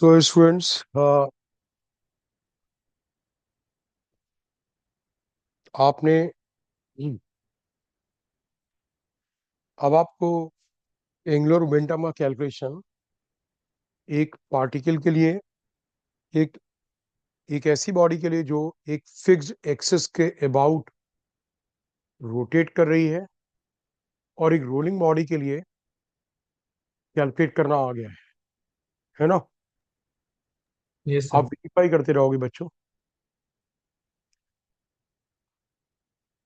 तो स्टूडेंट्स, आपने अब आपको एंगुलर मोमेंटम का कैलकुलेशन एक पार्टिकल के लिए, एक एक ऐसी बॉडी के लिए जो एक फिक्स्ड एक्सिस के अबाउट रोटेट कर रही है, और एक रोलिंग बॉडी के लिए कैलकुलेट करना आ गया है ना। यस आप सर। वेरीफाई करते रहोगे बच्चों।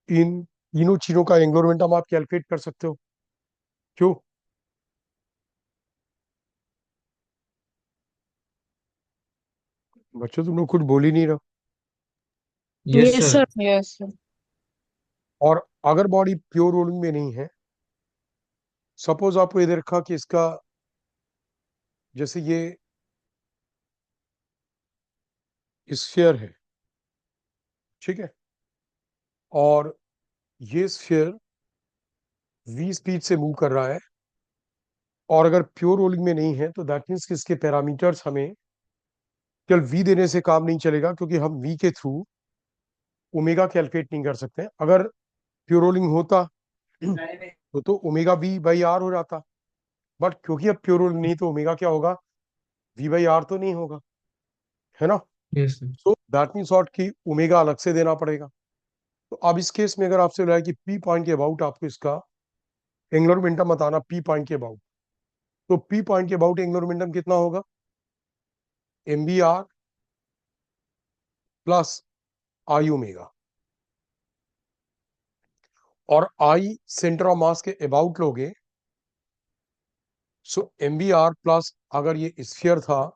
इन तीनों चीजों का एंगुलर मोमेंटम आप कैलकुलेट कर सकते हो। क्यों बच्चों, तुम लोग कुछ बोल ही नहीं रहो। Yes yes sir. Sir. Yes sir. और अगर बॉडी प्योर रोलिंग में नहीं है, सपोज आपको ये दे रखा कि इसका, जैसे ये स्फीयर है, ठीक है, और ये स्फीयर v स्पीड से मूव कर रहा है, और अगर प्योर रोलिंग में नहीं है तो दैट मीन्स कि इसके पैरामीटर्स हमें केवल v देने से काम नहीं चलेगा, क्योंकि हम v के थ्रू ओमेगा कैलकुलेट नहीं कर सकते। अगर प्योर रोलिंग होता तो ओमेगा v बाई आर हो जाता, बट क्योंकि अब प्योर रोलिंग नहीं तो ओमेगा क्या होगा, v बाई आर तो नहीं होगा, है ना। Yes sir. तो दैट मीन्स व्हाट कि ओमेगा अलग से देना पड़ेगा। तो अब इस केस में अगर आपसे बोला है कि p पॉइंट के अबाउट आपको इसका एंगुलर मोमेंटम बताना, p पॉइंट के अबाउट, तो p पॉइंट के अबाउट एंगुलर मोमेंटम कितना होगा, M B R plus I omega. और आई सेंटर ऑफ मास के अबाउट लोगे, so M B R plus, अगर ये स्फीयर था,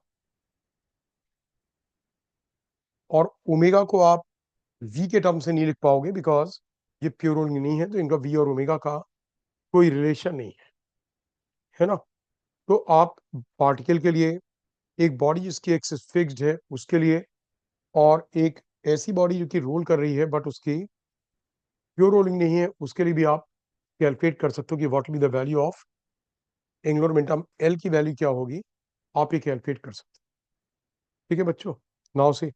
और ओमेगा को आप v के टर्म से नहीं लिख पाओगे बिकॉज ये प्योर रोलिंग नहीं है, तो इनका v और ओमेगा का कोई रिलेशन नहीं है ना। तो आप पार्टिकल के लिए, एक बॉडी जिसकी एक्सिस फिक्स्ड है उसके लिए, और एक ऐसी बॉडी जो कि रोल कर रही है बट उसकी प्योर रोलिंग नहीं है, उसके लिए भी आप कैलकुलेट कर सकते हो कि what will be the value of angular momentum, L की वैल्यू क्या होगी, आप ये कैलकुलेट कर सकते हो। ठीक है बच्चों, नाउ से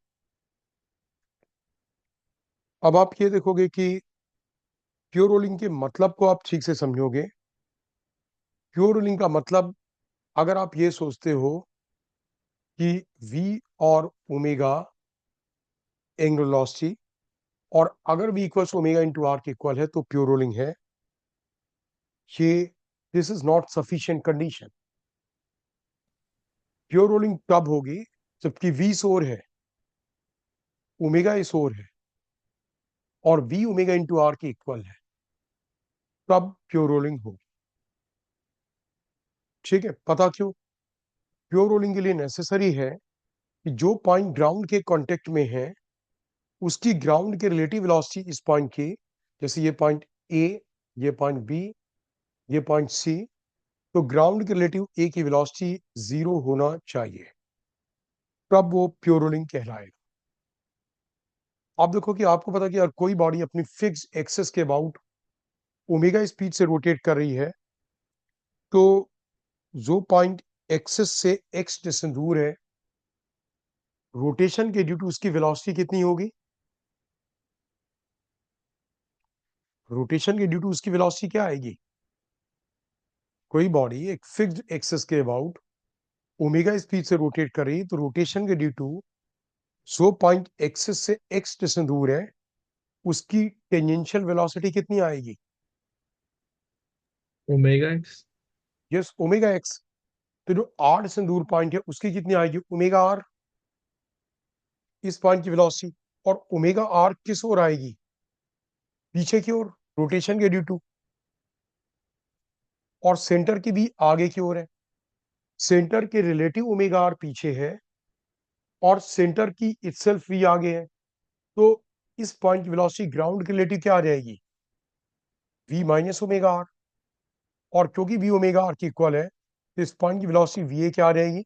अब आप ये देखोगे कि प्योर रोलिंग के मतलब को आप ठीक से समझोगे। प्योर रोलिंग का मतलब, अगर आप ये सोचते हो कि v और ओमेगा एंगुलर वेलोसिटी, और अगर v equals omega into R के इक्वल है तो प्योर रोलिंग है, ये this is not sufficient condition. Pure rolling तब होगी जबकि v सोर है, ओमेगा इस ओर है, और v ओमेगा इंटू आर के इक्वल है, तब प्योर रोलिंग होगी। ठीक है, पता क्यों? प्योर रोलिंग के लिए नेसेसरी है कि जो पॉइंट ग्राउंड के कांटेक्ट में है, उसकी ग्राउंड के रिलेटिव वेलोसिटी इस पॉइंट की, जैसे ये पॉइंट ए, ये पॉइंट बी, ये पॉइंट सी, तो ग्राउंड के रिलेटिव ए की वेलोसिटी जीरो होना चाहिए, तब वो प्योर रोलिंग कहलाएगा। आप देखो कि आपको पता कि अगर कोई बॉडी अपनी फिक्स एक्सेस के अबाउट ओमेगा स्पीड से रोटेट कर रही है, तो जो पॉइंट एक्सेस से एक्स डिस्टेंस दूर है, रोटेशन के ड्यू टू उसकी वेलोसिटी कितनी होगी, रोटेशन के ड्यू टू उसकी वेलोसिटी क्या आएगी। कोई बॉडी एक फिक्स्ड एक्सेस के अबाउट ओमेगा स्पीड से रोटेट कर रही है, तो रोटेशन के ड्यू टू जो पॉइंट एक्सेस से एक्स डिस्टेंस दूर है, उसकी टेंजेंशियल वेलोसिटी कितनी आएगी, omega x. Yes omega x. तो जो आर डिस्टेंस दूर पॉइंट है उसकी कितनी आएगी, ओमेगा आर, इस पॉइंट की वेलोसिटी। और ओमेगा आर किस ओर आएगी, पीछे की ओर, रोटेशन के ड्यू टू। और सेंटर की भी आगे की ओर है, सेंटर के रिलेटिव ओमेगा आर पीछे है, और सेंटर की इटसेल्फ भी आगे है। तो इस पॉइंट की वेलोसिटी ग्राउंड के रिलेटिव क्या आ जाएगी, v माइनस ओमेगा आर। और क्योंकि v ओमेगा आर की इक्वल है, तो इस पॉइंट की वेलोसिटी va क्या आ जाएगी,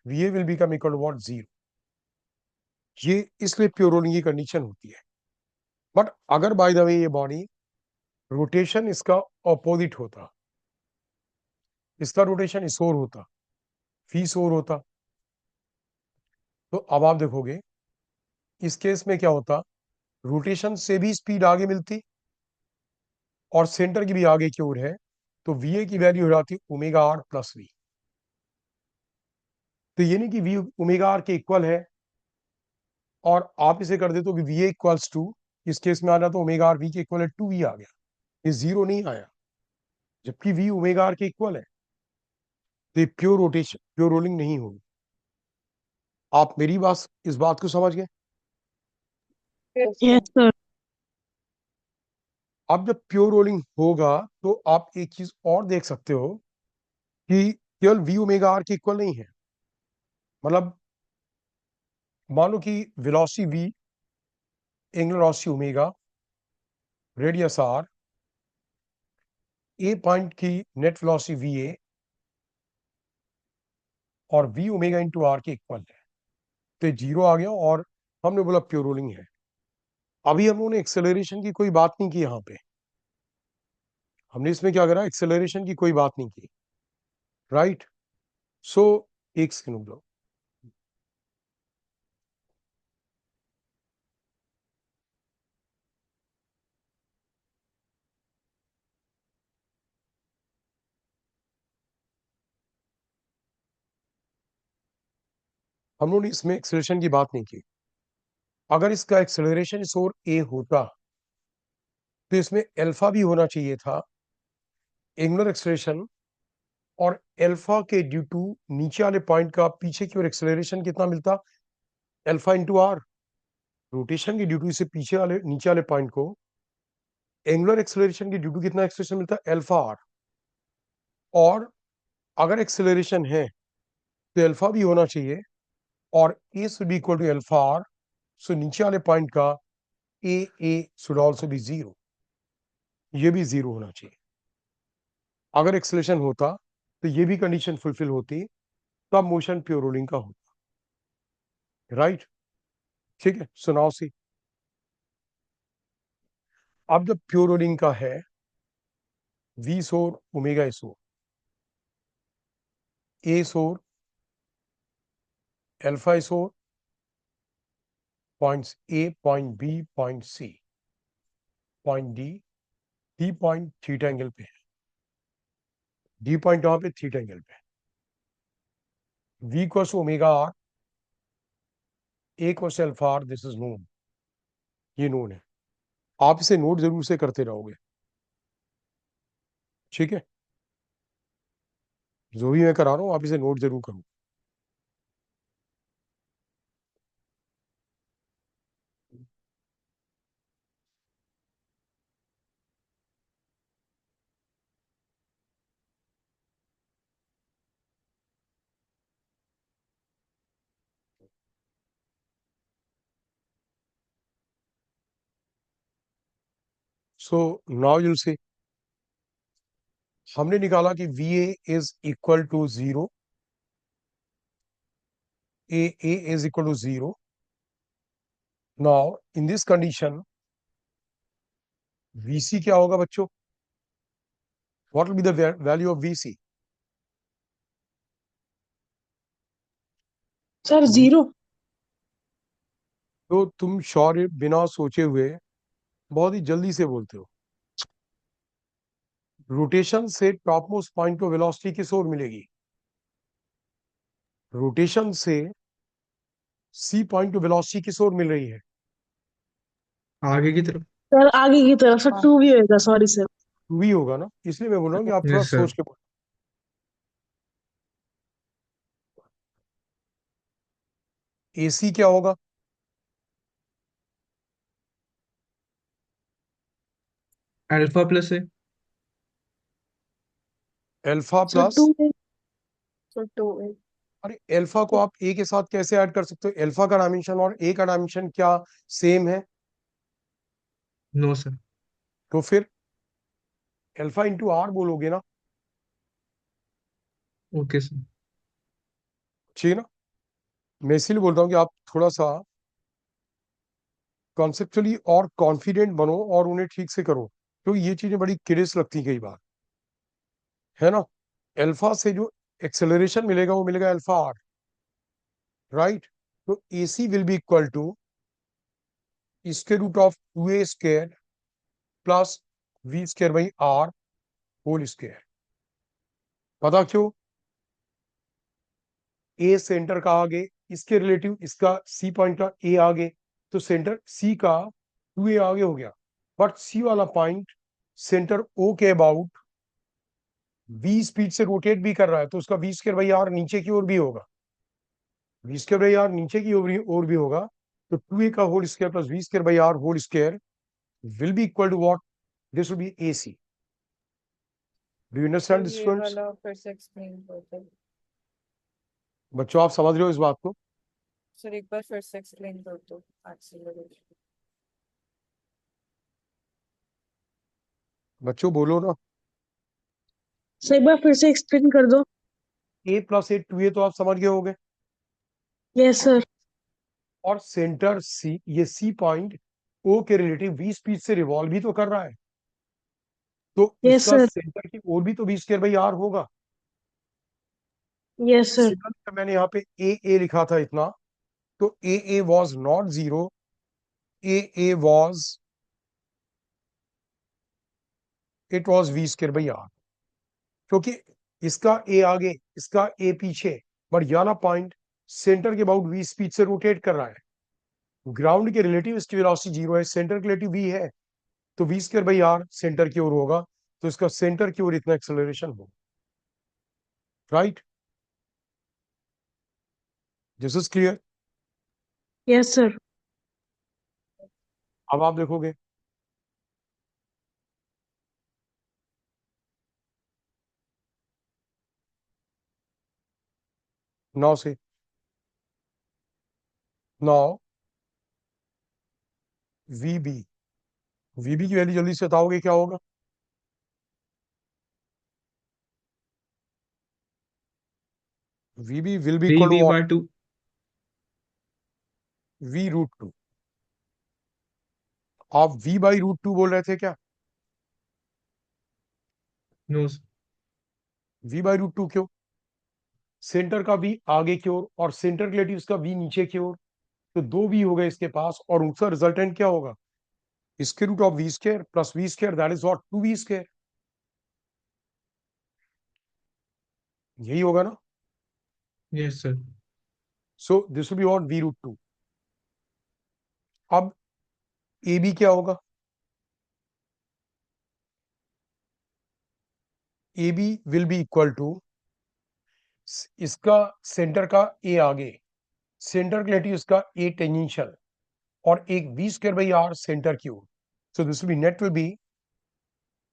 va will become equal to what, zero. ये इसलिए प्योर रोलिंग की कंडीशन होती है। बट अगर बाय द वे ये बॉडी रोटेशन इसका ऑपोजिट होता, इसका रोटेशन इस ओर होता, फीस ओर होता, तो अब आप देखोगे इस केस में क्या होता, रोटेशन से भी स्पीड आगे मिलती और सेंटर की भी आगे की ओर है, तो वी की वैल्यू हो जाती ओमेगा आर प्लस वी। तो ये नहीं कि वी ओमेगा आर के इक्वल है और आप इसे कर देते हो कि वी इक्वल्स टू, इस केस में आ जाता ओमेगा आर वी के इक्वल है, टू वी आ गया, ये जीरो नहीं आया, जबकि वी ओमेगा आर के इक्वल है। तो ये प्योर रोटेशन, प्योर रोलिंग नहीं होगी। आप मेरी बात, इस बात को समझ गए? Yes sir. अब जब प्योर रोलिंग होगा तो आप एक चीज और देख सकते हो कि केवल वी ओमेगा आर के इक्वल नहीं है। मतलब मान लो कि velocity V, angular velocity omega, radius R, A point की नेट वेलोसिटी वी ए और वी ओमेगा इंटू आर के इक्वल है, तो जीरो आ गया और हमने बोला प्योर रोलिंग है। अभी हम लोगों ने एक्सेलरेशन की कोई बात नहीं की, यहाँ पे हमने इसमें क्या करा, एक्सेलरेशन की कोई बात नहीं की, राइट? सो एक सेकंड लो, हम लोगों ने इसमें एक्सेलरेशन की बात नहीं की। अगर इसका एक्सेलरेशन इस ओर ए होता तो इसमें अल्फा भी होना चाहिए था, एंगुलर एक्सेलरेशन, और अल्फा के ड्यू टू नीचे वाले पॉइंट का पीछे की ओर एक्सेलरेशन कितना मिलता, अल्फा इंटू आर। रोटेशन के ड्यू टू इसे पीछे वाले नीचे वाले पॉइंट को एंगुलर एक्सेलरेशन के ड्यू टू कितना एक्सेलरेशन मिलता है, अल्फा आर। और अगर एक्सेलरेशन है तो अल्फा भी होना चाहिए और A should be equal to alpha R. So नीचे वाले पॉइंट का A should also be zero, ये भी जीरो होना चाहिए। अगर एक्सेलरेशन होता तो ये भी कंडीशन फुलफिल होती, तब मोशन प्योर रोलिंग का होता, राइट? ठीक है, सुनाओ सी। अब जब प्योर रोलिंग का है, वी सोर ओमेगा एसोर, ए सोर अल्फा एसोर, points A, point B, point C, point D, D point theta angle पे है, डी पॉइंट वहां पे थीटा एंगल पे है। V cos omega R, A cos alpha R, this is known, ये नोन है। आप इसे नोट जरूर से करते रहोगे, ठीक है? जो भी मैं करा रहा हूं आप इसे नोट जरूर करो। सो नाउ यूल सी, हमने निकाला कि V A is equal to zero, A is equal to zero. Now in this condition VC क्या होगा बच्चों, what will be the value of VC? Sir zero. तो तुम शौर्य बिना सोचे हुए बहुत ही जल्दी से बोलते हो। रोटेशन से टॉप मोस्ट पॉइंट को वेलोसिटी किस ओर मिलेगी, रोटेशन से सी पॉइंट को वेलोसिटी किस ओर मिल रही है, आगे की तरफ। सर आगे की तरफ सर टू भी होएगा, सॉरी सर। भी होगा ना, इसलिए मैं बोल रहा हूँ कि आप थोड़ा यस सर। सोच के बोलो। एसी क्या होगा, अल्फा प्लस है। Alpha sir plus. टू है। सर टू है। अरे अल्फा को आप ए के साथ कैसे ऐड कर सकते हो, अल्फा का डायमेंशन और ए का डायमेंशन क्या सेम है? No sir. तो फिर अल्फा इंटू आर बोलोगे ना, ओके सर। ठीक है ना? मैं इसीलिए बोलता हूँ कि आप थोड़ा सा कॉन्सेप्चुअली और कॉन्फिडेंट बनो और उन्हें ठीक से करो, तो ये चीजें बड़ी क्यूरियस लगती कई बार, है ना? अल्फा से जो एक्सेलरेशन मिलेगा वो मिलेगा अल्फा आर, राइट? तो AC will be equal to square root of 2a square plus v square by r whole square. पता क्यों? ए सेंटर का आगे, इसके रिलेटिव इसका सी पॉइंट का ए आगे, तो सेंटर सी का 2a आगे हो गया, बट सी वाला पॉइंट सेंटर ओ के अबाउट v स्पीड से रोटेट भी कर रहा है, तो उसका v स्क्वायर बाई आर नीचे की ओर भी होगा, v स्क्वायर बाई आर नीचे की ओर भी होगा। तो 2a का whole square plus v square by R whole square will be equal to what? This will be AC। Do you understand this ये फ्रेंड्स? वाला फिर से एक्सप्लेन कर दो बच्चों आप समझ रहे हो इस बात को? सर, एक बार फिर से एक्सप्लेन कर दो एक्सीलरेशन। बच्चों बोलो ना। सर एक बार फिर से एक्सप्लेन कर दो। a प्लस ए 2a तो आप समझ गए होंगे, यस सर। और सेंटर सी, ये सी पॉइंट ओ के रिलेटिव v स्पीड से रिवॉल्व भी तो कर रहा है, तो यस इसका सर। सेंटर की ओर भी तो v स्क्वायर बाई आर होगा। Yes sir. सिमिलरली मैंने यहाँ पे ए लिखा था इतना, तो A was not zero, A was, it was v square by are, क्योंकि इसका ए आगे, इसका ए पीछे, बट ये वाला पॉइंट सेंटर के अबाउट v स्पीड से रोटेट कर रहा है। ग्राउंड के रिलेटिव इसकी वेलोसिटी जीरो है, सेंटर के रिलेटिव v है, तो v square by R centre की ओर होगा, तो इसका सेंटर की ओर इतना एक्सेलरेशन होगा। Right? This is clear? Yes sir. अब आप देखोगे, नौ से, नौ वीबी, वीबी की वैल्यू जल्दी से बताओगे क्या होगा? VB will be equal to what? VB/2। v root two. आप v बाई रूट टू बोल रहे थे क्या? No sir. v by root two क्यों? सेंटर का v आगे की ओर और सेंटर रिलेटिव्स का v नीचे की ओर, तो दो v हो गए इसके पास, और उसका रिजल्टेंट क्या होगा? Square root of v square plus v square, that is what? 2v square. यही होगा ना? Yes sir. So this will be what? v root two. अब ए बी क्या होगा? A B will be equal to, इसका centre का A आगे, centre relative इसका ए टेंजेंशियल, और एक v square by R centre की ओर, so this will be, net will be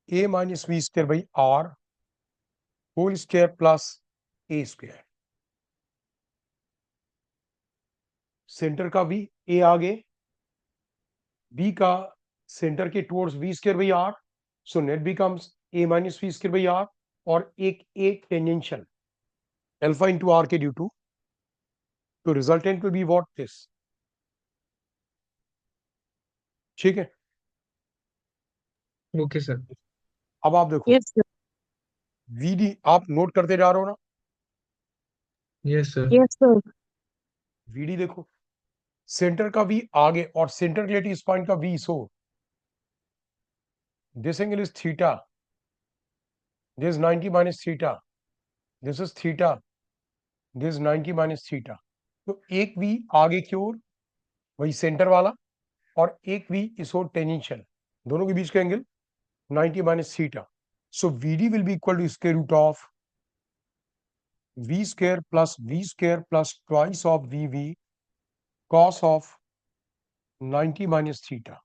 a minus v square by R whole square plus A square. Centre का v a आगे, b का centre के towards v square by R, so net becomes a minus v square by R, और एक a tangential alpha into R के due to, तो resultant will be what? This. ठीक है? Okay sir. अब आप देखो, यस सर। vd आप नोट करते जा रहे हो ना? Yes sir. Yes sir. vd देखो, सेंटर का v आगे और सेंटर रिलेटिव इस पॉइंट का v, so this angle is theta, this 90 minus theta, this is theta, this 90 minus theta. तो एक v आगे की ओर, वही सेंटर वाला, और एक v इस ओर टेंजेंशियल, दोनों के बीच का angle 90 minus theta. So vd will be equal to square root of v square plus twice of vv cos of 90 minus theta.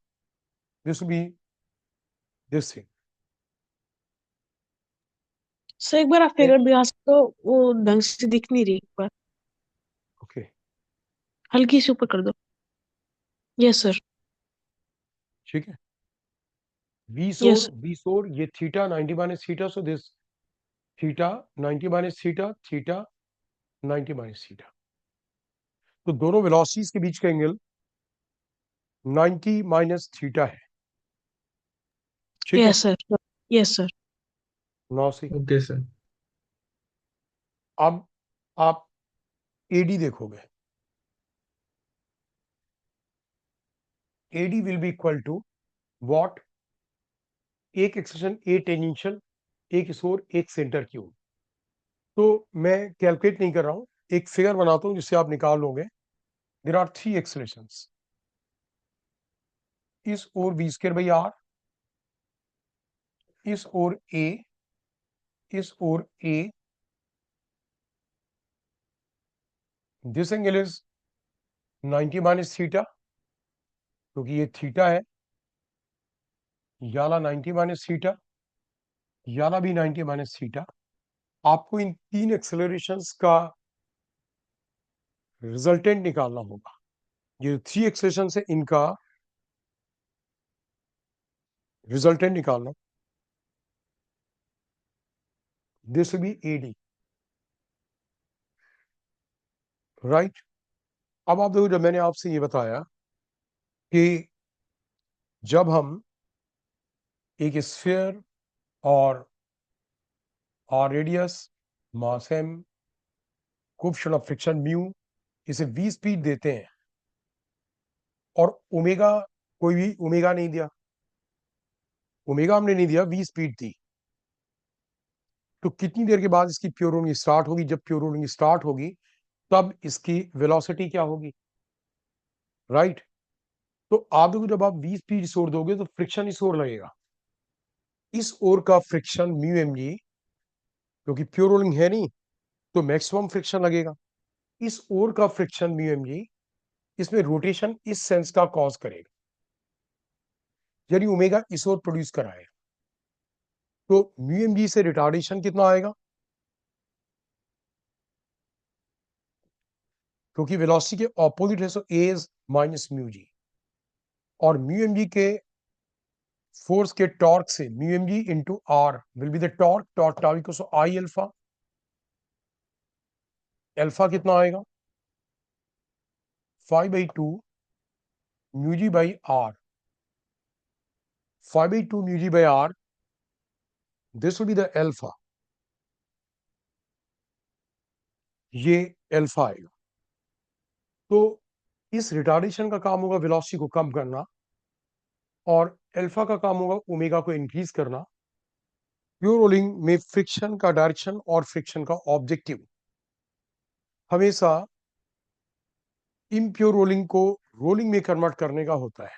This will be this thing. Sir एक बार आप फिगर दिखा सकते हो, वो ढंग से दिख नहीं रही, एक बार Okay. हल्की सी ऊपर कर दो। Yes sir. ठीक है? v yes. सोर ये theta 90 minus theta, so this theta 90 minus theta, theta 90 minus theta, तो दोनों वेलोसिटीज के बीच का एंगल 90 माइनस थीटा है। ठीक है? Yes sir. Yes sir. 9 से। Okay sir. अब आप एडी देखोगे, AD will be equal to what, एक एक्सेशन ए टेंजेंशियल, एक इसोर, एक सेंटर क्यूब। तो मैं कैलकुलेट नहीं कर रहा हूं, एक फिगर बनाता हूं जिससे आप निकाल लोगे। देयर आर 3 एक्सेलरेशंस, इस ओर v स्क्वायर बाई आर, इस ओर a, इस ओर a, this angle is 90 minus theta, क्योंकि ये थीटा है, याला 90 माइनस थीटा, याला भी 90 माइनस थीटा। आपको इन 3 एक्सेलरेशंस का रिजल्टेंट निकालना होगा। ये 3 एक्सेलरेशन है, इनका रिजल्टेंट निकालना। This will B AD, right. अब आप देखो, जब मैंने आपसे ये बताया कि जब हम एक स्फीयर और radius, mass m, coefficient of friction mu, इसे v स्पीड देते हैं और ओमेगा, कोई भी ओमेगा नहीं दिया, ओमेगा हमने नहीं दिया, v स्पीड दी, तो कितनी देर के बाद इसकी प्योर रोलिंग स्टार्ट होगी? जब प्योर रोलिंग स्टार्ट होगी तब इसकी वेलोसिटी क्या होगी, राइट। तो आप देखो, जब आप v स्पीड इस ओर दोगे तो फ्रिक्शन इस ओर लगेगा, इस ओर का फ्रिक्शन म्यू एम जी, क्योंकि प्योर रोलिंग है नहीं तो मैक्सिमम फ्रिक्शन लगेगा। इस ओर का फ्रिक्शन म्यू एम जी, इसमें रोटेशन इस सेंस का कॉज करेगा, यानी ओमेगा इस ओर प्रोड्यूस कराएगा। तो म्यू एम जी से रिटार्डेशन कितना आएगा? क्योंकि वेलोसिटी के ऑपोजिट है, so A is minus mu G, और म्यू एम जी के फोर्स के टॉर्क से mu M G into R will be the torque, torque tau equals to I alpha. Alpha कितना आएगा? 5/2 mu ji by R, 5/2 mu ji by R, this will be the alpha, ये alpha आएगा। तो इस retardation का काम होगा velocity को कम करना, और अल्फा का काम होगा ओमेगा को इंक्रीज करना। प्योर रोलिंग में फ्रिक्शन का डायरेक्शन और फ्रिक्शन का ऑब्जेक्टिव हमेशा इम्प्योर रोलिंग को रोलिंग में कन्वर्ट करने का होता है,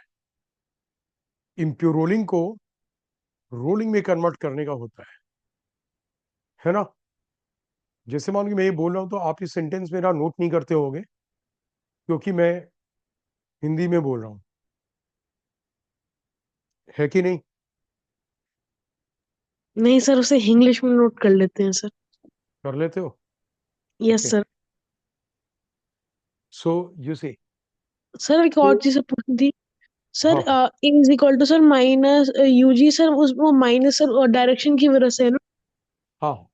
इम्प्योर रोलिंग को रोलिंग में कन्वर्ट करने का होता है ना। जैसे मान लो मैं ये बोल रहा हूं तो आप इस सेंटेंस मेरा नोट नहीं करते होगे, क्योंकि मैं हिंदी में बोल रहा हूं, है कि नहीं? नहीं सर, उसे इंग्लिश में नोट कर लेते हैं सर। कर लेते हो? Yes Okay. Sir. So you see, sir एक और चीज पूछनी थी सर। हाँ A is equal to sir minus UG sir, उस वो माइनस सर डायरेक्शन की वजह से है ना? हाँ।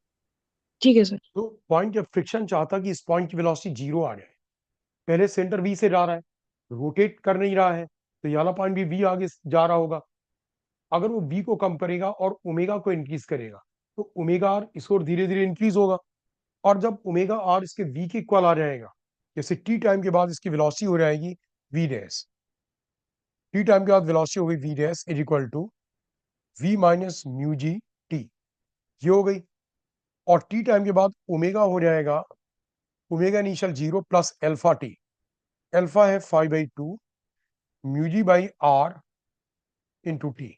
ठीक है सर। तो पॉइंट ऑफ फ्रिक्शन चाहता कि इस पॉइंट की वेलोसिटी 0 आ जाए। पहले सेंटर v से जा रहा है, रोटेट कर नहीं रहा है, तो ये वाला पॉइंट भी v आगे जा रहा होगा। अगर वो v को कम करेगा और ओमेगा को इंक्रीज करेगा तो ओमेगा आर इस ओर धीरे धीरे इंक्रीज होगा, और जब ओमेगा आर इसके v के इक्वल आ जाएगा, जैसे t टाइम के बाद इसकी वेलोसिटी हो जाएगी v डैश, t टाइम के बाद वेलोसिटी हो गई v dash is equal to v minus mu G T, ये हो गई। और t टाइम के बाद ओमेगा हो जाएगा omega initial 0 plus alpha T, alpha है 5/2 mu ji by are into T.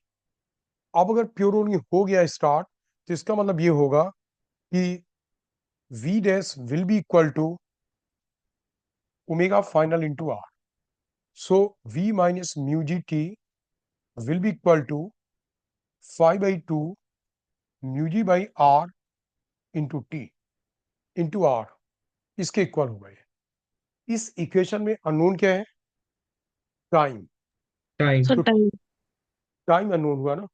अब अगर प्योर रोलिंग हो गया स्टार्ट, तो इसका मतलब ये होगा कि v dash will be equal to omega final into R, so v minus mu G T will be equal to 5/2 mu ji by are into T into R, इसके equal हो गए। इस इक्वेशन में अननोन क्या है? Time. Time. Sir तो time. Time unknown हुआ ना,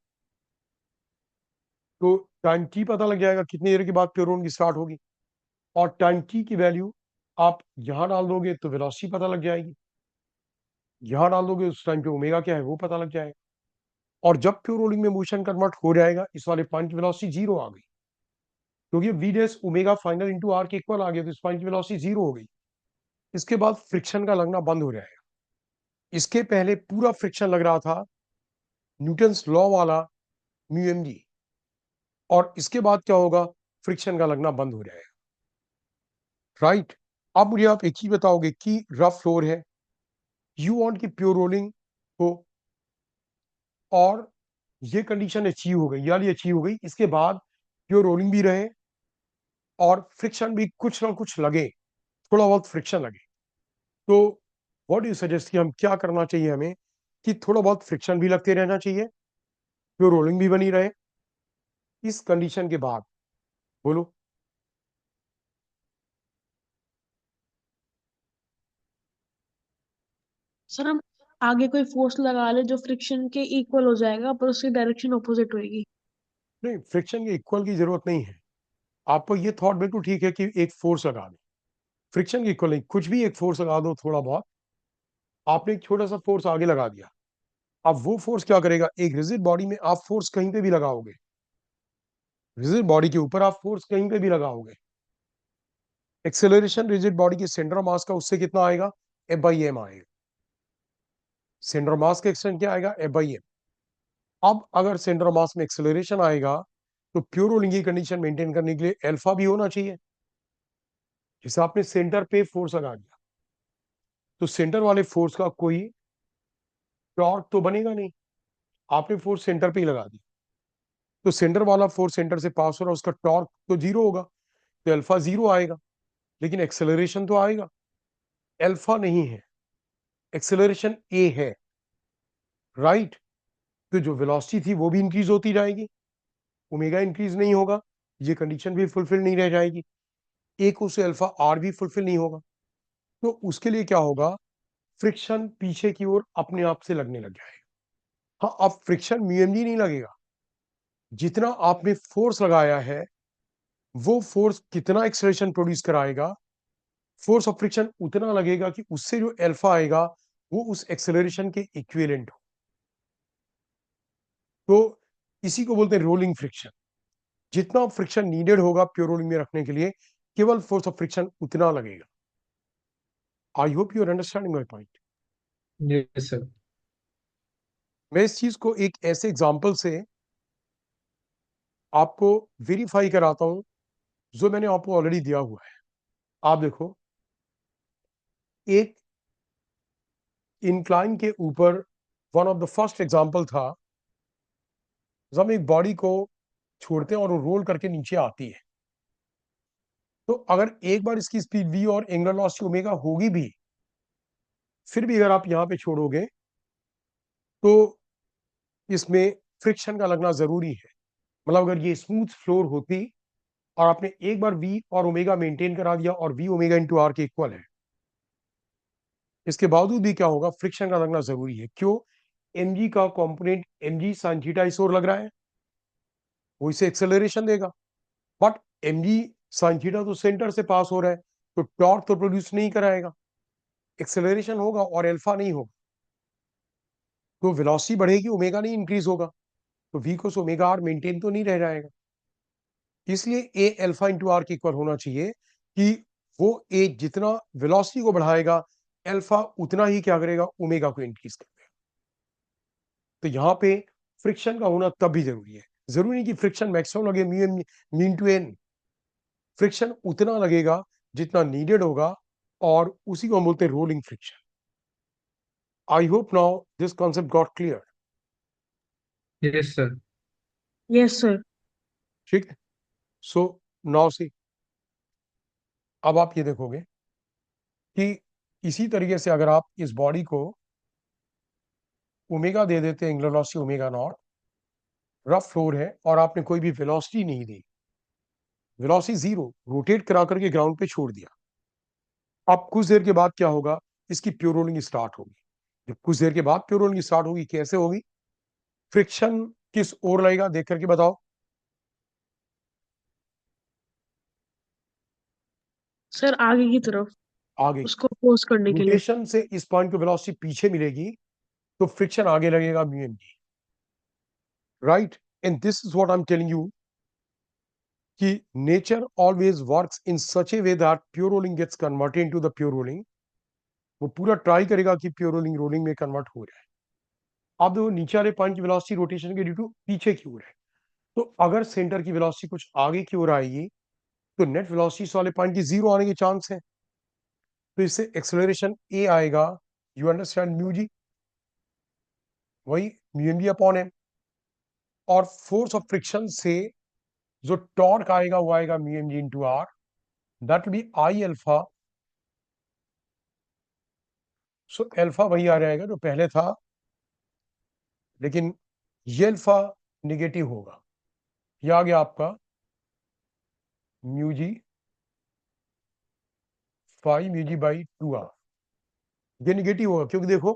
तो टाइम टी पता लग जाएगा कितनी देर के बाद प्योर रोलिंग स्टार्ट होगी, और टाइम टी की वैल्यू आप यहां डाल दोगे तो वेलोसिटी पता लग जाएगी, यहां डाल दोगे उस टाइम पे ओमेगा क्या है वो पता लग जाएगा। और जब प्योर रोलिंग में मोशन कन्वर्ट हो जाएगा, इस वाले पॉइंट की वेलोसिटी 0 आ गई, क्योंकि V dash omega final into R के इक्वल आ गया, तो इस पॉइंट की वेलोसिटी 0 हो गई। इसके बाद फ्रिक्शन का लगना बंद हो जाएगा, इसके पहले पूरा फ्रिक्शन लग रहा था न्यूटन्स लॉ वाला म्यू एम जी, और इसके बाद क्या होगा, फ्रिक्शन का लगना बंद हो जाएगा, राइट। अब मुझे आप एक चीज बताओगे कि रफ फ्लोर है, यू वांट की प्योर रोलिंग हो, और ये कंडीशन अचीव हो गई, यानी अचीव हो गई, इसके बाद प्योर रोलिंग भी रहे और फ्रिक्शन भी कुछ ना कुछ लगे, थोड़ा बहुत फ्रिक्शन लगे, तो व्हाट यू सजेस्ट कि हम क्या करना चाहिए हमें, कि थोड़ा बहुत फ्रिक्शन भी लगते रहना चाहिए, प्योर रोलिंग भी बनी रहे, इस कंडीशन के बाद, बोलो। सर हम आगे कोई फोर्स लगा ले जो फ्रिक्शन के इक्वल हो जाएगा पर उसकी डायरेक्शन ऑपोजिट होएगी। नहीं, फ्रिक्शन के इक्वल की जरूरत नहीं है, आपको ये थॉट बिल्कुल ठीक है कि एक फोर्स लगा दो, फ्रिक्शन की इक्वल नहीं, कुछ भी एक फोर्स लगा दो थोड़ा बहुत, आपने एक छोटा सा फोर्स आगे लगा दिया, अब वो फोर्स क्या करेगा, एक रिजिड बॉडी में आप फोर्स कहीं पे भी लगाओगे, रिजिड बॉडी के ऊपर आप फोर्स कहीं पे भी लगाओगे, एक्सेलरेशन रिजिड बॉडी के सेंटर ऑफ मास का उससे कितना आएगा, एफ बाई एम आएगा, सेंटर ऑफ मास का एक्सटेंट क्या आएगा, एफ बाई एम। अब अगर सेंटर ऑफ मास में एक्सेलरेशन आएगा तो प्योर रोलिंग की कंडीशन मेंटेन करने के लिए अल्फा भी होना चाहिए, जैसे आपने सेंटर पे फोर्स लगा दिया तो सेंटर वाले फोर्स का कोई टॉर्क तो बनेगा नहीं, आपने फोर्स सेंटर पे ही लगा दी, तो सेंटर वाला फोर्स सेंटर से पास हो रहा है, उसका टॉर्क तो जीरो होगा, तो अल्फा जीरो आएगा, लेकिन एक्सेलरेशन तो आएगा, अल्फा नहीं है, एक्सेलरेशन ए है, राइट। तो जो वेलोसिटी थी वो भी इंक्रीज होती जाएगी, ओमेगा इंक्रीज नहीं होगा, ये कंडीशन भी फुलफिल नहीं रह जाएगी, एक उससे अल्फा आर भी फुलफिल नहीं होगा, तो उसके लिए क्या होगा, फ्रिक्शन पीछे की ओर अपने आप से लगने लग जाएगा। हाँ, अब फ्रिक्शन म्यूएमजी नहीं लगेगा, जितना आपने फोर्स लगाया है वो फोर्स कितना एक्सेलरेशन प्रोड्यूस कराएगा, फोर्स ऑफ फ्रिक्शन उतना लगेगा कि उससे जो अल्फा आएगा वो उस एक्सेलरेशन के इक्विवेलेंट हो, तो इसी को बोलते हैं रोलिंग फ्रिक्शन। जितना फ्रिक्शन नीडेड होगा प्योर रोलिंग में रखने के लिए, केवल फोर्स ऑफ फ्रिक्शन उतना लगेगा। I hope you are understanding my point. Yes, sir. मैं इस चीज को एक ऐसे एग्जांपल से आपको वेरीफाई कराता हूं जो मैंने आपको ऑलरेडी दिया हुआ है। आप देखो, एक इंक्लाइन के ऊपर one of the first example था, जब हम एक बॉडी को छोड़ते हैं और वो रोल करके नीचे आती है, तो अगर एक बार इसकी स्पीड v और एंगुलर वेलोसिटी ओमेगा होगी भी, फिर भी अगर आप यहां पे छोड़ोगे तो इसमें फ्रिक्शन का लगना जरूरी है। मतलब अगर ये स्मूथ फ्लोर होती और आपने एक बार v और ओमेगा मेंटेन करा दिया और v ओमेगा इंटू आर के इक्वल है, इसके बावजूद भी क्या होगा, फ्रिक्शन का लगना जरूरी है। क्यों, mg का कंपोनेंट mg sin थीटा इस ओर लग रहा है, वो इसे एक्सेलरेशन देगा, बट mg sin थीटा तो सेंटर से पास हो रहा है, तो टॉर्क तो प्रोड्यूस नहीं कराएगा, एक्सेलरेशन होगा और अल्फा नहीं होगा, तो वेलोसिटी बढ़ेगी, ओमेगा नहीं इंक्रीज होगा, तो v को ओमेगा आर मेंटेन तो नहीं रह जाएगा। इसलिए ए अल्फा इंटू आर के इक्वल होना चाहिए कि वो ए जितना वेलोसिटी को बढ़ाएगा, अल्फा उतना ही क्या करेगा, ओमेगा को इंक्रीज कर देगा। तो यहाँ पे फ्रिक्शन का होना तब भी जरूरी है, जरूरी नहीं कि फ्रिक्शन मैक्सिमम लगे, मीन टू एन, फ्रिक्शन उतना लगेगा जितना नीडेड होगा, और उसी को हम बोलते हैं rolling friction. I hope now this concept got clear. Yes, sir. Yes sir. ठीक है, सो नाउ सी, अब आप ये देखोगे कि इसी तरीके से अगर आप इस बॉडी को ओमेगा दे देते हैं, angular velocity omega naught, rough floor है और आपने कोई भी वेलोसिटी नहीं दी, वेलोसिटी जीरो, रोटेट करा करके ग्राउंड पे छोड़ दिया, अब कुछ देर के बाद क्या होगा, इसकी प्योर रोलिंग स्टार्ट होगी। जब कुछ देर के बाद प्योर रोलिंग स्टार्ट होगी, कैसे होगी, फ्रिक्शन किस ओर लगेगा, देख करके बताओ। सर आगे की तरफ, आगे, उसको पोस्ट करने के लिए। रोटेशन से इस पॉइंट को वेलोसिटी पीछे मिलेगी, तो फ्रिक्शन आगे लगेगा mu M G, right. And this is what I am telling you कि nature always works in such a way that pure rolling gets converted into the pure rolling वो पूरा try करेगा कि प्योर रोलिंग रोलिंग में convert हो रहा है। अब देखो नीचे वाले पॉइंट की वेलोसिटी रोटेशन के ड्यू टू पीछे की ओर है, तो अगर सेंटर की वेलोसिटी कुछ आगे की ओर आएगी तो नेट वेलोसिटी वाले पॉइंट की जीरो आने के चांस है। तो इससे एक्सेलरेशन ए आएगा, यू अंडरस्टैंड, म्यू जी, वही mu M G upon M. और फोर्स ऑफ फ्रिक्शन से जो टॉर्क आएगा वो आएगा mu M G into R, that will be I alpha. So alpha वही आ जाएगा जो पहले था, लेकिन ये अल्फा निगेटिव होगा। ये आ गया आपका mu g 5 mu ji by 2 r. ये निगेटिव होगा क्योंकि देखो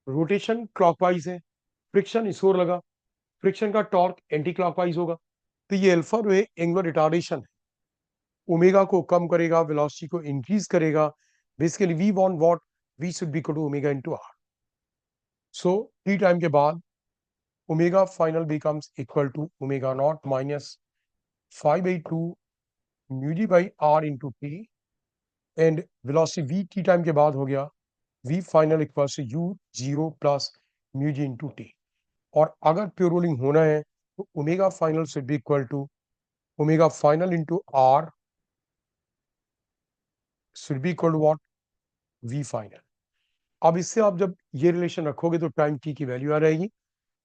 रोटेशन क्लॉकवाइज है, फ्रिक्शन इस ओर लगा, फ्रिक्शन का टॉर्क एंटी क्लॉकवाइज होगा। तो ये अल्फा जो है एंगुलर रिटार्डेशन है, ओमेगा को कम करेगा, वेलोसिटी को इंक्रीज करेगा। Basically we want what, v should be equal to omega into r. So t time के बाद omega final becomes equal to omega naught minus 5/2 mu ji by are into t, and velocity v t time के बाद हो गया v final equal to u zero plus mu g into t. और अगर pure rolling होना है तो omega final should be equal to omega final into r should be equal to what, v final. अब इससे आप जब ये रिलेशन रखोगे तो टाइम टी की वैल्यू आ जाएगी,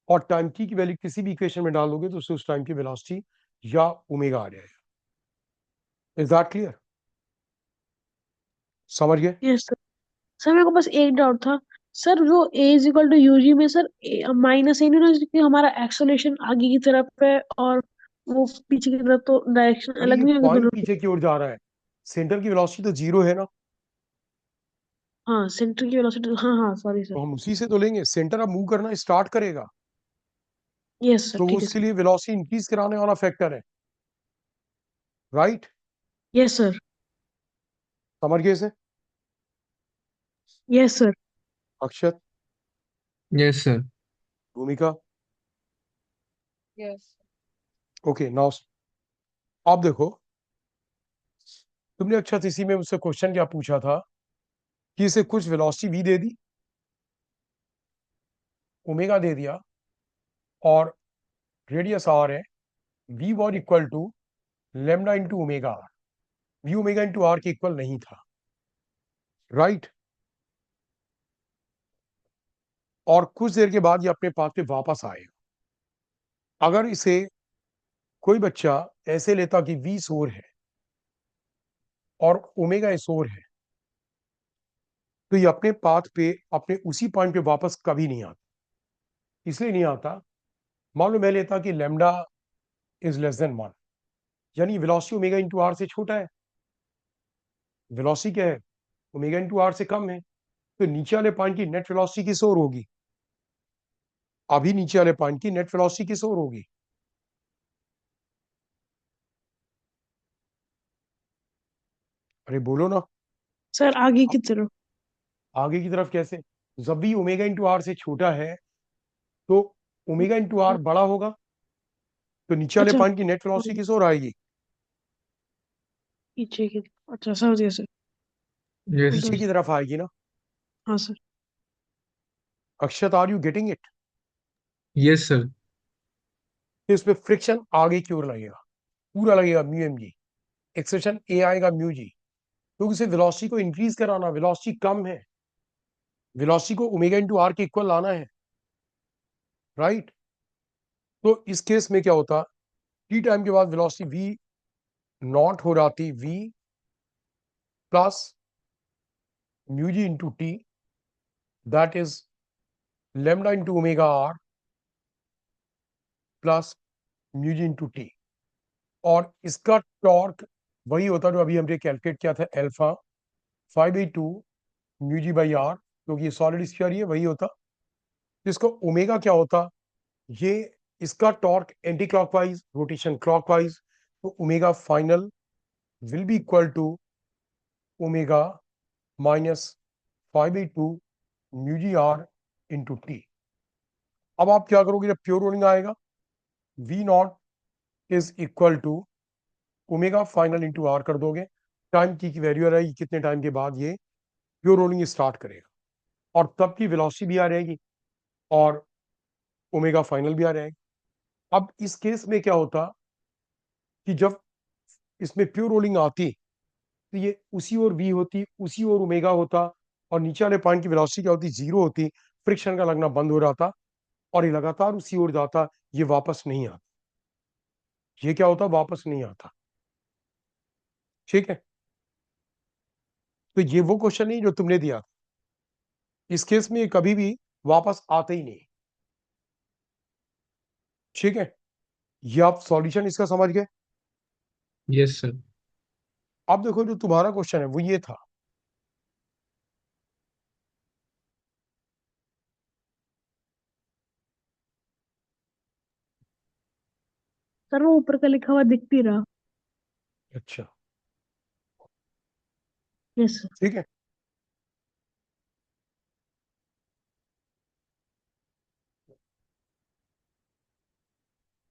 और टाइम टी की वैल्यू किसी भी इक्वेशन में डालोगे तो उससे उस टाइम की वेलोसिटी या ओमेगा आ जाएगा। Is that clear? समझ गए? Yes sir. सर मेरे को बस एक डाउट था सर, जो ए इज इक्वल टू यूजी में सर माइनस ए नहीं होना, क्योंकि हमारा एक्सेलरेशन आगे की तरफ है और वो पीछे की तरफ, तो डायरेक्शन अरे अलग ये नहीं होगी पॉइंट दोनों की? पीछे की ओर जा रहा है, सेंटर की वेलोसिटी तो जीरो है ना, हाँ सेंटर की वेलोसिटी, हाँ हाँ सॉरी सर। तो हम उसी से तो लेंगे। सेंटर अब मूव करना स्टार्ट करेगा यस सर तो वो ठीक है उसके सर। लिए वेलोसिटी इंक्रीज कराने वाला फैक्टर है, राइट? Yes sir. समझ गए इसे? Yes sir. Akshat, yes sir. Bhumika, Yes. Okay now आप देखो, तुमने अक्षत इसी में मुझसे क्वेश्चन क्या पूछा था कि इसे कुछ वेलोसिटी वी दे दी, ओमेगा दे दिया, और रेडियस आर है, V was equal to lambda into omega R. V omega into R के इक्वल नहीं था, राइट? और कुछ देर के बाद ये अपने पाथ पे वापस आएगा। अगर इसे कोई बच्चा ऐसे लेता कि वी सोर है और ओमेगा सोर है, तो ये अपने पाथ पे अपने उसी पॉइंट पे वापस कभी नहीं आता। इसलिए नहीं आता, मान लो मैं लेता कि लेमडा इज लेस देन 1, यानी वेलोसिटी ओमेगा इंटू आर से छोटा है। वेलोसिटी क्या है, ओमेगा इंटू आर से कम है, तो नीचे वाले पॉइंट की नेट वेलोसिटी किस ओर होगी? अभी नीचे वाले पॉइंट की नेट वेलोसिटी किस ओर होगी? अरे बोलो ना। सर आगे की तरफ। आगे की तरफ कैसे? जब भी ओमेगा इंटू आर से छोटा है तो ओमेगा इंटू आर बड़ा होगा, तो नीचे वाले अच्छा पॉइंट की नेट वेलोसिटी किस ओर आएगी? पीछे की, अच्छा समझ गया सर। यस पीछे उधर। की तरफ आएगी ना। हाँ sir. Akshat, are you getting it? Yes sir. इस पे फ्रिक्शन आगे की ओर लगेगा, पूरा लगेगा mu M g, acceleration a आएगा म्यू जी, क्योंकि इसे वेलोसिटी को इंक्रीज कराना, वेलोसिटी कम है, वेलोसिटी को ओमेगा इंटू आर के इक्वल लाना है, राइट? तो इस केस में क्या होता, टी टाइम के बाद वेलोसिटी वी नॉट हो जाती v plus mu g into t, that is lambda into omega r plus mu g into t. और इसका टॉर्क वही होता जो अभी हमने कैलकुलेट किया था, alpha 5/2 mu ji by are, क्योंकि ये सॉलिड स्फीयर ही है, वही होता। तो इसका ओमेगा क्या होता, ये इसका torque anti clockwise, rotation clockwise, तो omega final will be equal to omega minus 5/2 mu G R into T. अब आप क्या करोगे जब प्योर रोलिंग आएगा, V not is equal to omega final into R कर दोगे, टाइम टी की वैल्यू आ रहेगी कितने टाइम के बाद ये प्योर रोलिंग स्टार्ट करेगा और तब की वेलोसिटी भी आ रहेगी और ओमेगा फाइनल भी आ रहेगा। अब इस केस में क्या होता कि जब इसमें प्योर रोलिंग आती तो ये उसी ओर v होती, उसी ओर ओमेगा होता और नीचे वाले पॉइंट की वेलोसिटी क्या होती, जीरो होती, फ्रिक्शन का लगना बंद हो जाता और ये लगातार उसी ओर जाता, ये वापस नहीं आता। ये क्या होता, वापस नहीं आता। ठीक है, तो ये वो क्वेश्चन नहीं जो तुमने दिया था। इस केस में ये कभी भी वापस आते ही नहीं। ठीक है, ये आप सॉल्यूशन इसका समझ गए। Yes sir. अब देखो जो तुम्हारा क्वेश्चन है वो ये था, सर वो ऊपर का लिखा हुआ दिख भी रहा। अच्छा यस सर। ठीक है,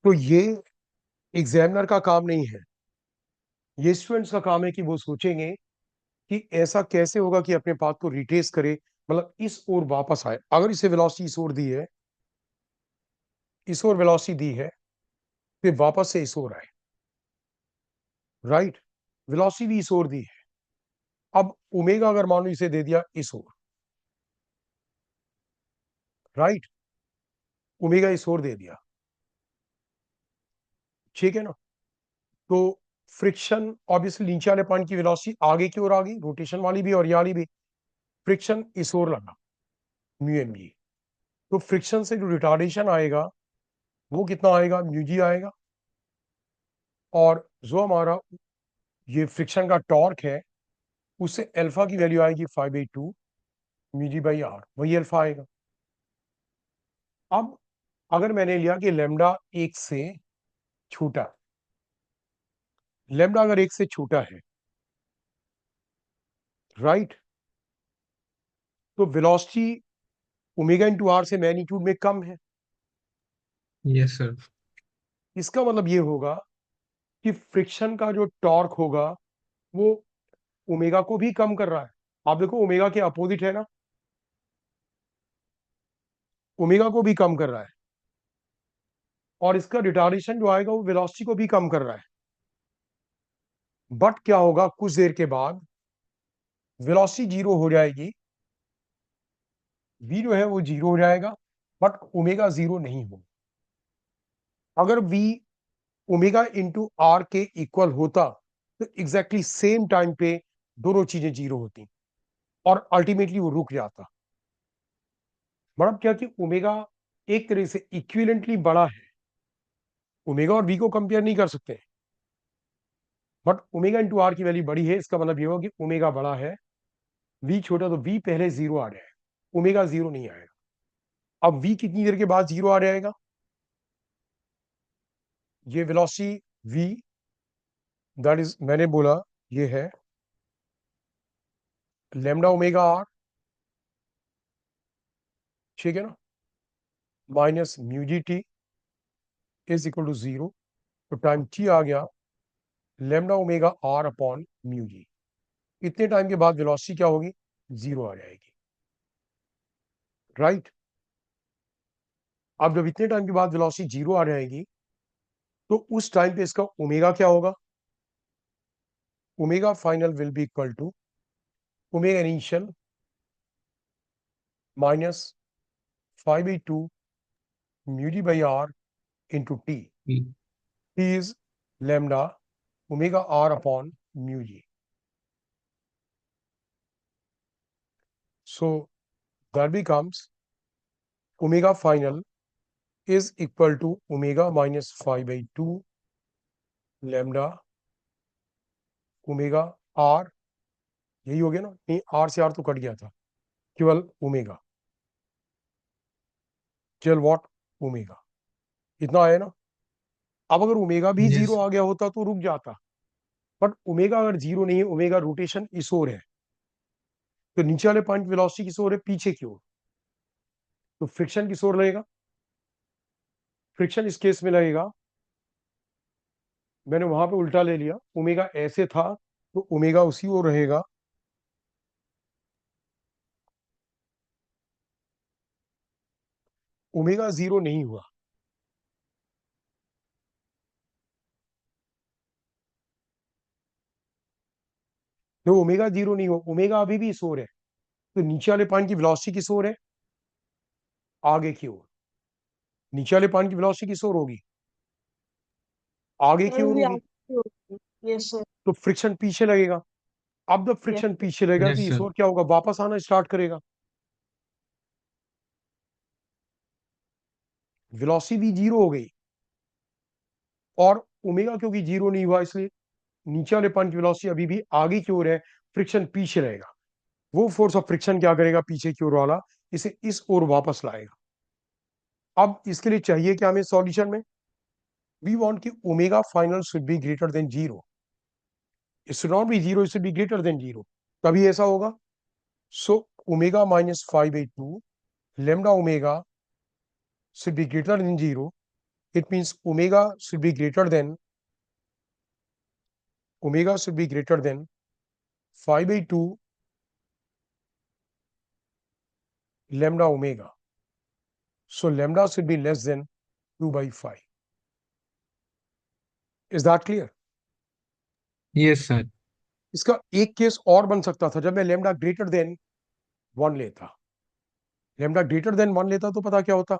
तो ये एग्जामिनर का काम नहीं है, ये स्टूडेंट्स का काम है कि वो सोचेंगे कि ऐसा कैसे होगा कि अपने पाथ को रिट्रेस करे, मतलब इस ओर वापस आए। अगर इसे वेलोसिटी इस ओर दी है, इस ओर वेलोसिटी दी है, फिर वापस से इस ओर आए। राइट, वेलोसिटी भी इस ओर दी है। अब ओमेगा अगर मान लो इसे दे दिया इस ओर, राइट, ओमेगा इस ओर दे दिया, ठीक है ना। तो फ्रिक्शन ऑब्वियसली नीचे वाले पॉइंट की वेलोसिटी आगे की ओर आ गई, रोटेशन वाली भी और ये वाली भी। फ्रिक्शन इस ओर लगा, म्यू एम जी। तो फ्रिक्शन से जो रिटार्डेशन आएगा वो कितना आएगा, म्यू जी आएगा। और जो हमारा ये फ्रिक्शन का टॉर्क है उससे अल्फा की वैल्यू आएगी 5/2 म्यू जी बाई आर, वही अल्फा आएगा। अब अगर मैंने लिया कि लेमडा एक से छोटा, लेमडा अगर एक से छोटा है, राइट, तो वेलोसिटी ओमेगा इंटू आर से मैग्नीट्यूड में कम है। Yes sir. इसका मतलब ये होगा कि फ्रिक्शन का जो टॉर्क होगा वो ओमेगा को भी कम कर रहा है। आप देखो ओमेगा के अपोजिट है ना, ओमेगा को भी कम कर रहा है और इसका रिटार्डेशन जो आएगा वो वेलोसिटी को भी कम कर रहा है। बट क्या होगा, कुछ देर के बाद वेलोसिटी जीरो हो जाएगी, v जो है वो जीरो हो जाएगा, बट ओमेगा जीरो नहीं होगा। अगर v ओमेगा इंटू आर के इक्वल होता तो एग्जैक्टली सेम टाइम पे दोनों चीजें जीरो होती और अल्टीमेटली वो रुक जाता। मतलब क्या कि ओमेगा एक तरह से इक्विवेलेंटली बड़ा है, ओमेगा और वी को कंपेयर नहीं कर सकते, बट ओमेगा इंटू आर की वैल्यू बड़ी है। इसका मतलब ये होगा कि ओमेगा बड़ा है, वी छोटा, तो वी पहले जीरो आ जाएगा, ओमेगा जीरो नहीं आएगा। अब वी कितनी देर के बाद जीरो आ जाएगा, ये वेलोसिटी वी, दैट इज मैंने बोला ये है लेमडा ओमेगा आर, ठीक है ना, minus mu G T is equal to zero. तो टाइम टी आ गया lambda omega are upon mu G. इतने टाइम के बाद वेलोसिटी क्या होगी, जीरो आ जाएगी। राइट, अब जब इतने टाइम के बाद वेलोसिटी जीरो आ जाएगी तो उस टाइम पे इसका ओमेगा क्या होगा, omega final will be equal to omega initial minus 5/2 mu ji by are into t. T is lambda omega are upon mu g. So that becomes omega final is equal to omega minus 5/2 lambda omega r, यही हो गया ना, नहीं are से are तो cut गया था, केवल ओमेगा, केवल वॉट, ओमेगा, इतना आया ना। अब अगर ओमेगा भी जीरो यस। आ गया होता तो रुक जाता, बट ओमेगा अगर जीरो नहीं है, ओमेगा रोटेशन इस ओर है, तो नीचे वाले पॉइंट वेलोसिटी किस ओर है, पीछे की ओर, तो फ्रिक्शन किस ओर लगेगा, फ्रिक्शन इस केस में लगेगा, मैंने वहां पे उल्टा ले लिया, ओमेगा ऐसे था तो ओमेगा उसी ओर रहेगा, ओमेगा जीरो नहीं हुआ। तो ओमेगा जीरो नहीं हुआ, ओमेगा अभी भी शोर है। तो नीचे वाले पॉइंट की वेलोसिटी किस ओर है? आगे की ओर। नीचे वाले पॉइंट की वेलोसिटी किस ओर होगी? आगे की सर ओर भी होगी। आगे होगी। Yes sir. तो फ्रिक्शन पीछे लगेगा। अब जब यस फ्रिक्शन पीछे लगेगा तो यस इस सर। ओर क्या होगा? वापस आना स्टार्ट करेगा। वेलोसिटी भी जीरो हो गई, और ओमेगा क्योंकि जीरो नहीं हुआ इसलिए नीचे वाले पॉइंट की वेलोसिटी अभी भी आगे की ओर है, फ्रिक्शन पीछे रहेगा। वो फोर्स ऑफ फ्रिक्शन क्या करेगा? पीछे की ओर वाला इसे इस ओर वापस लाएगा। अब इसके लिए चाहिए क्या हमें सॉल्यूशन में? वी वांट कि omega final should be greater than zero. It should not be zero, it should be greater than zero. तभी ऐसा होगा। So omega minus 5/2 lambda omega should be greater than zero. It means omega should be greater than 5/2 lambda omega. So lambda should be less than 2/5. Is that clear? Yes sir. इसका एक case और बन सकता था, जब मैं lambda greater than 1 लेता। lambda greater than 1 लेता तो पता क्या होता?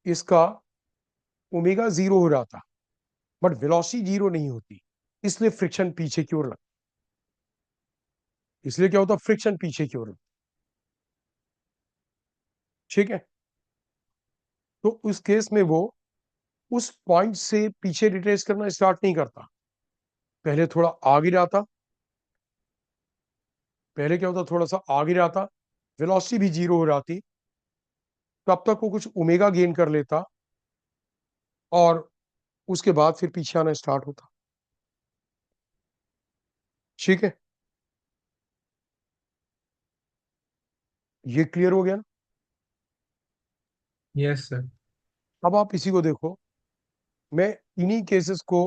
इसका ओमेगा जीरो हो जाता, बट वेलोसिटी जीरो नहीं होती, इसलिए फ्रिक्शन पीछे की ओर लगता। इसलिए क्या होता? फ्रिक्शन पीछे की ओर लगता। ठीक है। तो उस केस में वो उस पॉइंट से पीछे रिट्रेस करना स्टार्ट नहीं करता, पहले थोड़ा आगे जाता। पहले क्या होता? थोड़ा सा आगे जाता, वेलोसिटी भी जीरो हो जाती, तब तक वो कुछ ओमेगा गेन कर लेता, और उसके बाद फिर पीछे आना स्टार्ट होता। ठीक है, ये क्लियर हो गया ना? Yes sir. अब आप इसी को देखो, मैं इन्हीं केसेस को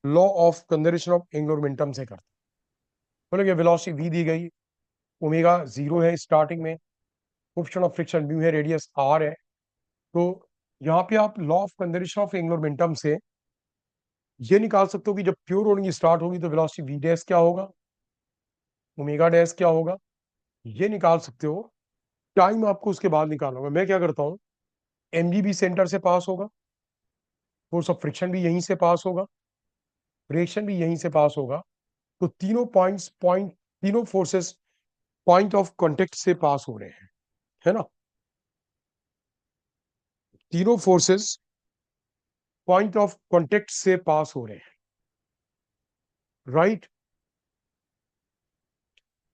law of conservation of angular momentum से करता हूं। बोले वेलोसिटी वी दी गई, ओमेगा जीरो है स्टार्टिंग में, कोएफिशिएंट ऑफ फ्रिक्शन म्यू है, रेडियस आर है। तो यहाँ पे आप law of conservation of angular momentum से ये निकाल सकते हो कि जब प्योर रोलिंग स्टार्ट होगी तो वेलोसिटी वी डैश क्या होगा, ओमेगा डैश क्या होगा, ये निकाल सकते हो। टाइम आपको उसके बाद निकालना होगा। मैं क्या करता हूँ, एमजी भी सेंटर से पास होगा, फोर्स ऑफ फ्रिक्शन भी यहीं से पास होगा, रिएक्शन भी यहीं से पास होगा। तो तीनों फोर्सेस पॉइंट ऑफ कांटेक्ट से पास हो रहे हैं, है ना? तीनों फोर्सेस पॉइंट ऑफ कांटेक्ट से पास हो रहे हैं, राइट?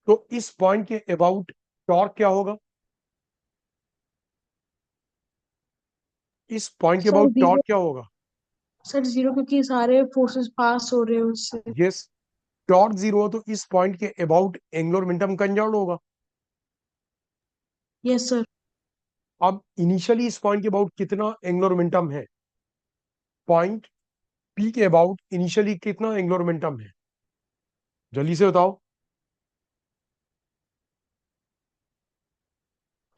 तो इस पॉइंट के अबाउट टॉर्क क्या होगा? इस पॉइंट के सर अबाउट जीरो। टॉर्क क्या होगा? सर जीरो क्योंकि सारे फोर्सेस पास हो रहे हैं उससे। यस, टॉर्क जीरो हो तो इस पॉइंट के अबाउट एंगुलर मोमेंटम कंजर्व होगा। Yes sir. अब इनिशियली इस पॉइंट के अबाउट कितना एंगुलर मोमेंटम है? पॉइंट पी के अबाउट इनिशियली कितना एंगुलर मोमेंटम है? जल्दी से बताओ।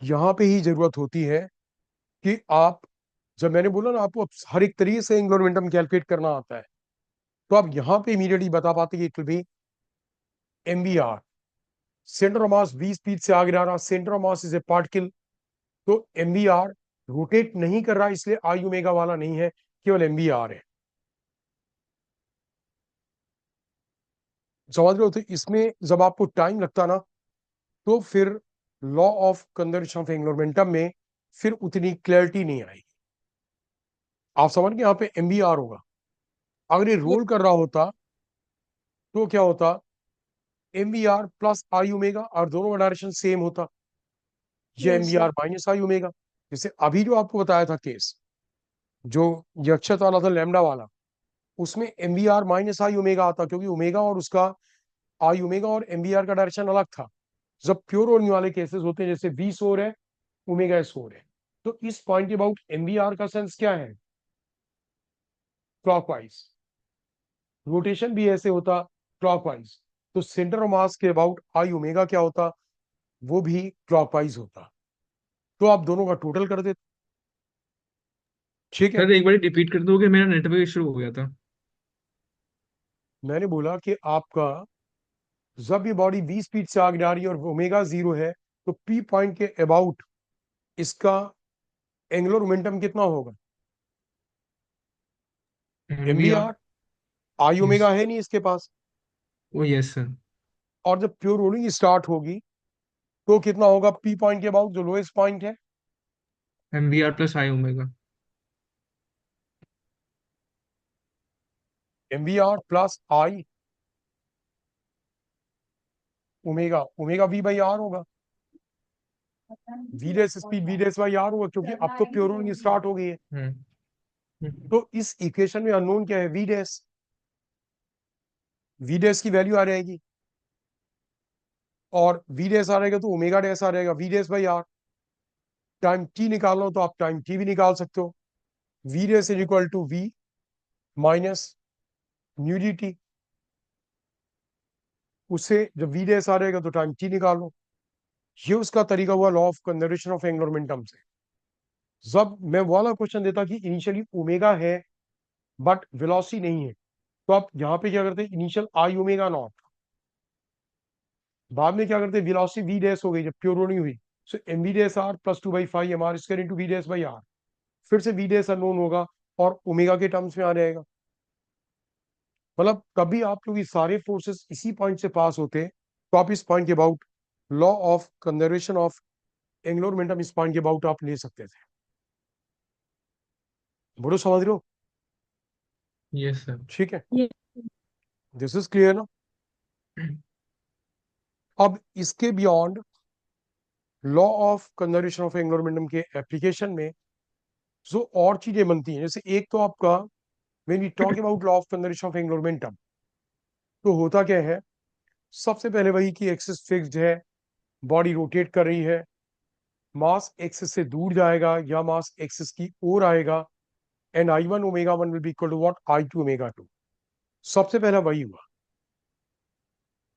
यहां पे ही जरूरत होती है कि आप, जब मैंने बोला ना आपको हर एक तरीके से एंगुलर मोमेंटम कैलकुलेट करना आता है, तो आप यहां पे इमीडिएटली बता पाते कि it will be mvr, centre of mass 20 feet से आगे जा रहा, centre of mass is a particle. तो एमवीआर रोटेट नहीं कर रहा, इसलिए आई ओमेगा वाला नहीं है, केवल एमवीआर है। समझ रहे हो? तो इसमें जब आपको टाइम लगता ना, तो फिर law of conservation of angular momentum में फिर उतनी क्लैरिटी नहीं आएगी। आप समझ के यहाँ पे एमवीआर होगा। अगर ये रोल कर रहा होता तो क्या होता? एमवीआर प्लस आई ओमेगा, और दोनों का डायरेक्शन सेम होता। ये यस एमवीआर सर। माइनस आई ओमेगा। जैसे अभी जो आपको बताया था केस, जो यक्षत वाला था, लैम्डा वाला, उसमें एमवीआर माइनस आई ओमेगा आता, क्योंकि ओमेगा और उसका आई ओमेगा और एमवीआर का डायरेक्शन अलग था। जब प्योर होने वाले केसेस होते हैं, जैसे वी सोर है, ओमेगा सोर है, तो इस पॉइंट के अबाउट एमवीआर का सेंस क्या है? क्लॉकवाइज। रोटेशन भी ऐसे होता, क्लॉकवाइज। तो सेंटर ऑफ मास के अबाउट आई ओमेगा क्या होता? वो भी क्लॉकवाइज होता। तो आप दोनों का टोटल कर देते, ठीक है। सर एक बार रिपीट कर दोगे, मेरा नेटवर्क इशू हो गया था। मैंने बोला कि आपका जब ये बॉडी 20 स्पीड से आगे जा रही है और ओमेगा 0 है, तो पी पॉइंट के अबाउट इसका एंगुलर मोमेंटम कितना होगा? M m v v r. R. I yes. Omega है नहीं इसके पास। ओ यस सर। और जब प्योर रोलिंग स्टार्ट होगी तो कितना होगा पी पॉइंट के अबाउट, जो लोएस्ट पॉइंट है? M V R plus I omega. M V R plus I omega. Omega V by R होगा। V dash speed V dash by R होगा, क्योंकि अब तो प्योर रोलिंग स्टार्ट हो गई है। हम्म। तो इस इक्वेशन में अननोन क्या है? V dash. वी डैश की वैल्यू आ जाएगी, और वी डैश आ रहेगा तो ओमेगा डैश आ जाएगा, v dash by r. Time t निकालना हो तो आप टाइम टी भी निकाल सकते हो। V dash is equal to v minus mu g t. उससे जब वी डैश आ रहेगा तो टाइम टी निकालो। ये उसका तरीका हुआ law of conservation of angular momentum से। जब मैं वो वाला क्वेश्चन देता कि इनिशियली ओमेगा है बट वेलोसिटी नहीं है, तो आप यहाँ पे क्या करते? इनिशियल आई ओमेगा नॉट, बाद में क्या करते? वेलोसिटी वी डैश हो गई जब प्योर रोलिंग हुई, so M V dash R plus 2/5 M R square into V dash by R. फिर से वी डैश अननोन होगा और ओमेगा के टर्म्स में आ जाएगा। मतलब कभी आप लोग ये सारे फोर्सेस इसी पॉइंट से पास होते, तो आप इस पॉइंट के about law of conservation of angular momentum इस पॉइंट के अबाउट आप ले सकते थे। बोलो, समझ रहे हो? Yes sir. ठीक है, ये दिस इज क्लियर ना? अब इसके beyond law of conservation of angular momentum के एप्लीकेशन में जो और चीजें बनती हैं, जैसे एक तो आपका when we talk about law of conservation of angular momentum, तो होता क्या है? सबसे पहले वही कि एक्सिस फिक्स्ड है, बॉडी रोटेट कर रही है, मास एक्सिस से दूर जाएगा या मास एक्सिस की ओर आएगा, and I1 omega 1 will be equal to what? I2 omega 2। सबसे पहला वही हुआ।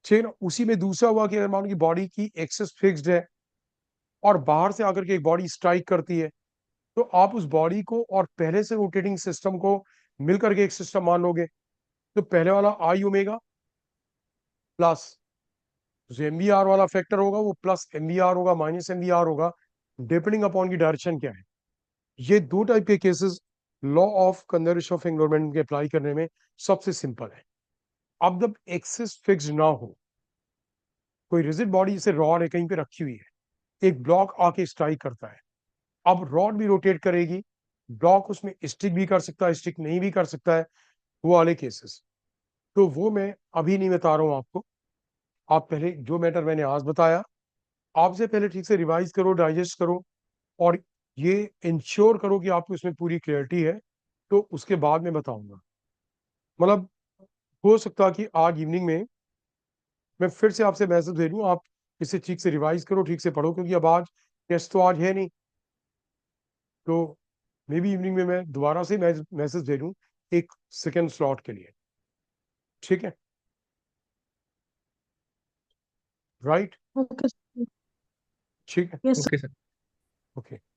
ठीक है ना? उसी में दूसरा हुआ कि अगर मान लो कि बॉडी की एक्सिस फिक्स्ड है और बाहर से आकर के एक बॉडी स्ट्राइक करती है, तो आप उस बॉडी को और पहले से रोटेटिंग सिस्टम को मिलकर के एक सिस्टम मान लोगे। तो पहले वाला आई ओमेगा प्लस जो एम वी आर वाला फैक्टर होगा वो प्लस एम वी आर होगा माइनस एम वी आर होगा, डिपेंडिंग अपॉन की डायरेक्शन क्या है। ये दो टाइप के cases law of conservation of angular momentum के अप्लाई करने में सबसे सिंपल है। अब जब एक्सिस फिक्स ना हो, कोई रिजिड बॉडी जैसे रॉड है कहीं पे रखी हुई है, एक ब्लॉक आके स्ट्राइक करता है, अब रॉड भी रोटेट करेगी, ब्लॉक उसमें स्टिक भी कर सकता है, स्टिक नहीं भी कर सकता है, वो वाले केसेस। तो वो मैं अभी नहीं बता रहा हूँ आपको। आप पहले जो मैटर मैंने आज बताया, आपसे पहले ठीक से रिवाइज करो, डाइजेस्ट करो, और ये इंश्योर करो कि आपको इसमें पूरी क्लियरिटी है, तो उसके बाद मैं बताऊंगा। मतलब हो सकता है कि आज इवनिंग में मैं फिर से आपसे मैसेज दे दूं, आप इसे ठीक से रिवाइज करो, ठीक से पढ़ो, क्योंकि अब आज टेस्ट तो आज है नहीं, तो मे बी इवनिंग में मैं दोबारा से मैसेज दे दूं एक सेकेंड स्लॉट के लिए। ठीक है? राइट? ओके। ठीक है। यस। Okay sir. ओके।